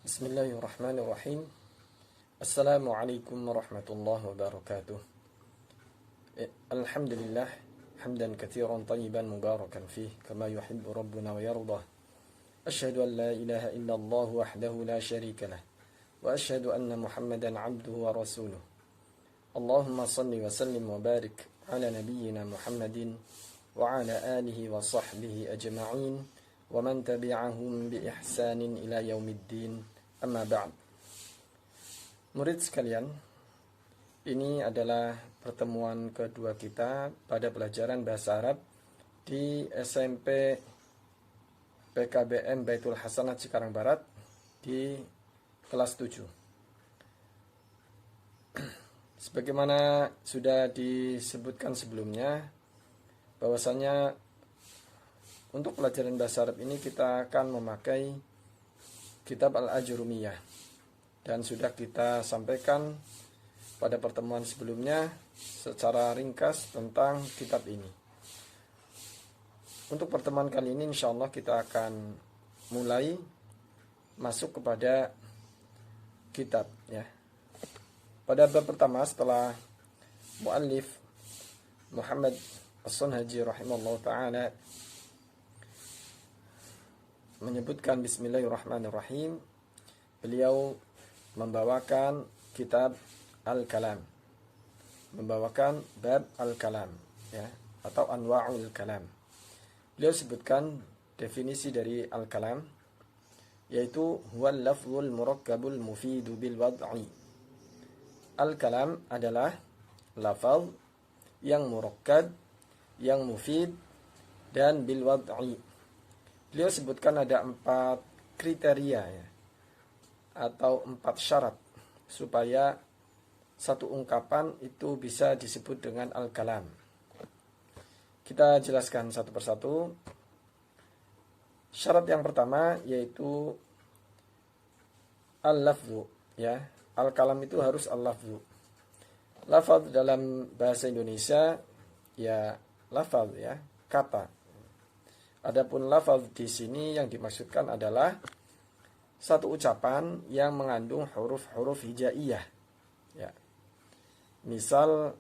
Bismillahirrahmanirrahim. Assalamualaikum warahmatullahi wabarakatuh. Alhamdulillah hamdan katsiran tayyiban mubarakan fih kama yuhibbu rabbuna wa yardah. Asyhadu an la ilaha illallah wahdahu la syarika lah wa asyhadu anna Muhammadan 'abduhu wa rasuluh. Allahumma shalli wa sallim wa barik ala nabiyyina Muhammadin wa ala alihi wa sahbihi ajma'in wa man tabi'ahum bi ihsanin ila yaumiddin. Amma ba'd. Murid sekalian, ini adalah pertemuan kedua kita pada pelajaran bahasa Arab di SMP PKBM Baitul Hasanat Cikarang Barat di kelas 7. Sebagaimana sudah disebutkan sebelumnya, bahwasanya untuk pelajaran bahasa Arab ini kita akan memakai Kitab Al-Ajurumiyah, dan sudah kita sampaikan pada pertemuan sebelumnya secara ringkas tentang kitab ini. Untuk pertemuan kali ini insyaallah kita akan mulai masuk kepada kitab ya. Pada bab pertama setelah muallif Muhammad As-Sunhaji rahimahullah ta'ala menyebutkan Bismillahirrahmanirrahim, beliau membawakan kitab Al-Kalam, membawakan bab Al-Kalam ya, atau Anwa'ul Kalam. Beliau sebutkan definisi dari Al-Kalam, yaitu huwal lafzul murakkabul mufidu bil wad'i. Al-Kalam adalah lafaz yang murakkab, yang mufid, dan bil wad'i. Beliau sebutkan ada 4 kriteria ya, atau 4 syarat supaya satu ungkapan itu bisa disebut dengan al-kalam. Kita jelaskan satu persatu. Syarat yang pertama yaitu al-lafzu ya. Al-kalam itu harus al-lafzu. Lafaz dalam bahasa Indonesia ya lafaz ya, kata. Adapun lafaz di sini yang dimaksudkan adalah satu ucapan yang mengandung huruf-huruf hijaiyah. Ya. Misal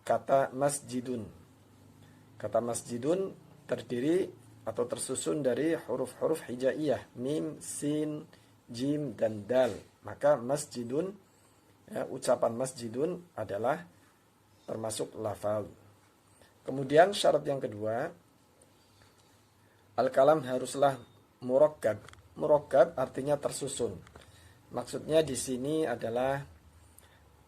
kata masjidun. Kata masjidun terdiri atau tersusun dari huruf-huruf hijaiyah, mim, sin, jim, dan dal. Maka masjidun ya, ucapan masjidun adalah termasuk lafaz. Kemudian syarat yang kedua, al-kalam haruslah murakkab. Murakkab artinya tersusun. Maksudnya di sini adalah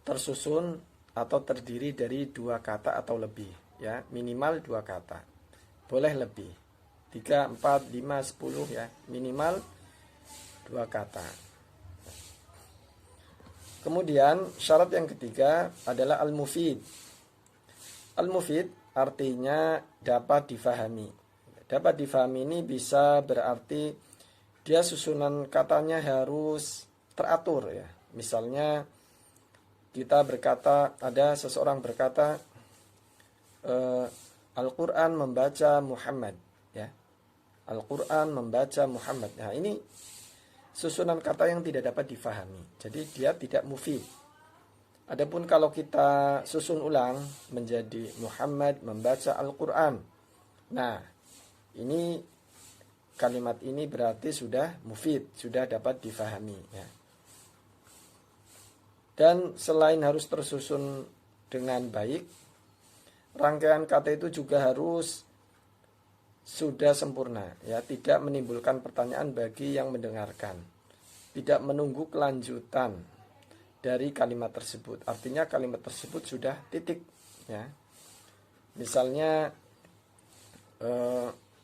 tersusun atau terdiri dari 2 kata atau lebih, ya, minimal 2 kata. Boleh lebih. 3, 4, 5, 10 ya, minimal 2 kata. Kemudian syarat yang ketiga adalah al-mufid. Al-mufid artinya dapat difahami. Dapat difahami ini bisa berarti dia susunan katanya harus teratur ya. Misalnya kita berkata, ada seseorang berkata Al-Quran membaca Muhammad ya. Al-Quran membaca Muhammad. Nah ini susunan kata yang tidak dapat difahami. Jadi dia tidak mufid. Adapun kalau kita susun ulang menjadi Muhammad membaca Al-Quran. Nah ini kalimat ini berarti sudah mufid, sudah dapat difahami ya. Dan selain harus tersusun dengan baik, rangkaian kata itu juga harus sudah sempurna ya, tidak menimbulkan pertanyaan bagi yang mendengarkan, tidak menunggu kelanjutan dari kalimat tersebut. Artinya kalimat tersebut sudah titik ya. Misalnya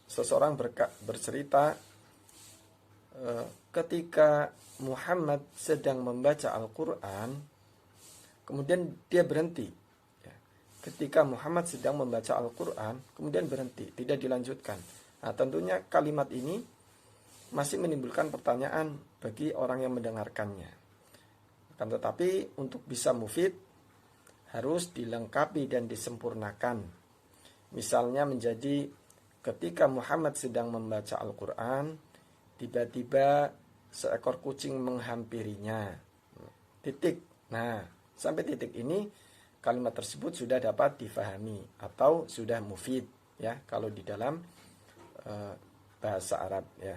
seseorang bercerita ketika Muhammad sedang membaca Al-Quran, kemudian dia berhenti. Ketika Muhammad sedang membaca Al-Quran, kemudian berhenti, tidak dilanjutkan. Nah tentunya kalimat ini masih menimbulkan pertanyaan bagi orang yang mendengarkannya. Akan tetapi untuk bisa mufid harus dilengkapi dan disempurnakan. Misalnya menjadi ketika Muhammad sedang membaca Al-Quran, tiba-tiba seekor kucing menghampirinya. Titik. Nah, sampai titik ini kalimat tersebut sudah dapat difahami atau sudah mufid ya kalau di dalam bahasa Arab ya.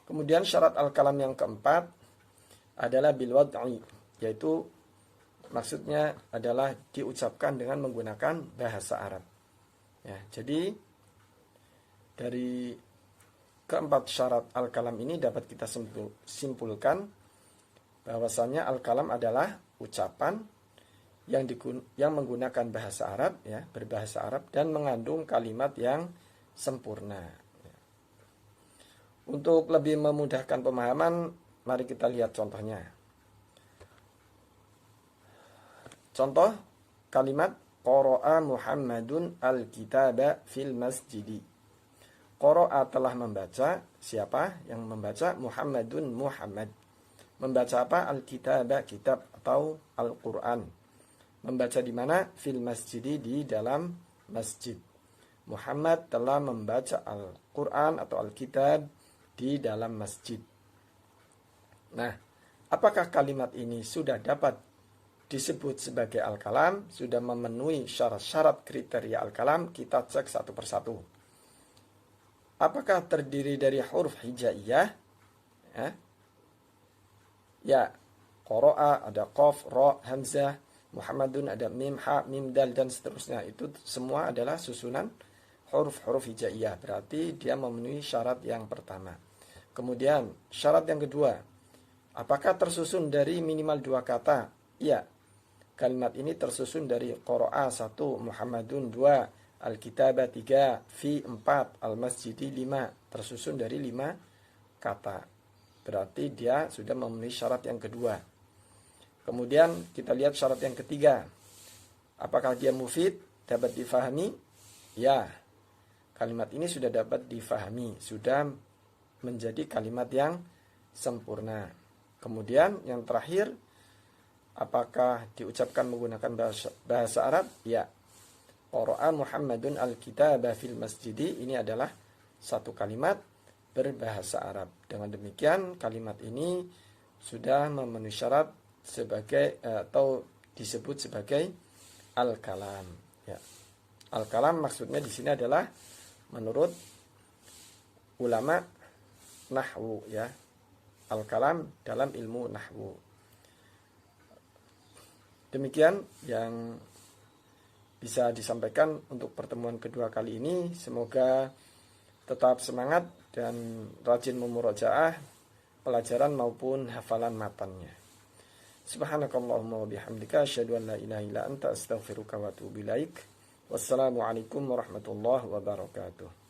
Kemudian syarat al-kalam yang keempat adalah bil wad'i, yaitu maksudnya adalah diucapkan dengan menggunakan bahasa Arab. Ya, jadi dari keempat syarat al-kalam ini dapat kita simpulkan bahwasannya al-kalam adalah ucapan yang menggunakan bahasa Arab ya, berbahasa Arab dan mengandung kalimat yang sempurna. Untuk lebih memudahkan pemahaman, mari kita lihat contohnya. Contoh kalimat qara'a Muhammadun al-kitaba fil masjidi. Qara'a telah membaca, siapa yang membaca? Muhammadun, Muhammad. Membaca apa? Al-kitaba, kitab atau Al-Qur'an. Membaca di mana? Fil masjidi, di dalam masjid. Muhammad telah membaca Al-Qur'an atau Al-kitab di dalam masjid. Nah, apakah kalimat ini sudah dapat disebut sebagai al-kalam? Sudah memenuhi syarat-syarat kriteria al-kalam? Kita cek satu persatu. Apakah terdiri dari huruf hijaiyah? Ya, qara'a ada qaf, ra, hamzah, Muhammadun ada mim, ha, mim, dal dan seterusnya. Itu semua adalah susunan huruf-huruf hijaiyah. Berarti dia memenuhi syarat yang pertama. Kemudian syarat yang kedua, apakah tersusun dari minimal 2 kata? Iya. Kalimat ini tersusun dari qara'a 1, Muhammadun 2, al-kitaba 3, fi 4, al-masjidi 5. Tersusun dari 5 kata. Berarti dia sudah memenuhi syarat yang kedua. Kemudian kita lihat syarat yang ketiga. Apakah dia mufid? Dapat difahami? Ya. Kalimat ini sudah dapat difahami, sudah menjadi kalimat yang sempurna. Kemudian yang terakhir, apakah diucapkan menggunakan bahasa Arab? Ya. Qara'a Muhammadun al-kitaba fil masjidi, ini adalah satu kalimat berbahasa Arab. Dengan demikian kalimat ini sudah memenuhi syarat sebagai atau disebut sebagai al-kalam. Ya. Al-kalam maksudnya di sini adalah menurut ulama nahwu ya. Al-kalam dalam ilmu nahwu. Demikian yang bisa disampaikan untuk pertemuan kedua kali ini. Semoga tetap semangat dan rajin memurojaah pelajaran maupun hafalan matannya. Subhanakallahumma wa bihamdika asyhadu an la ilaha illa anta astaghfiruka wa atubu ilaik. Wassalamualaikum warahmatullahi wabarakatuh.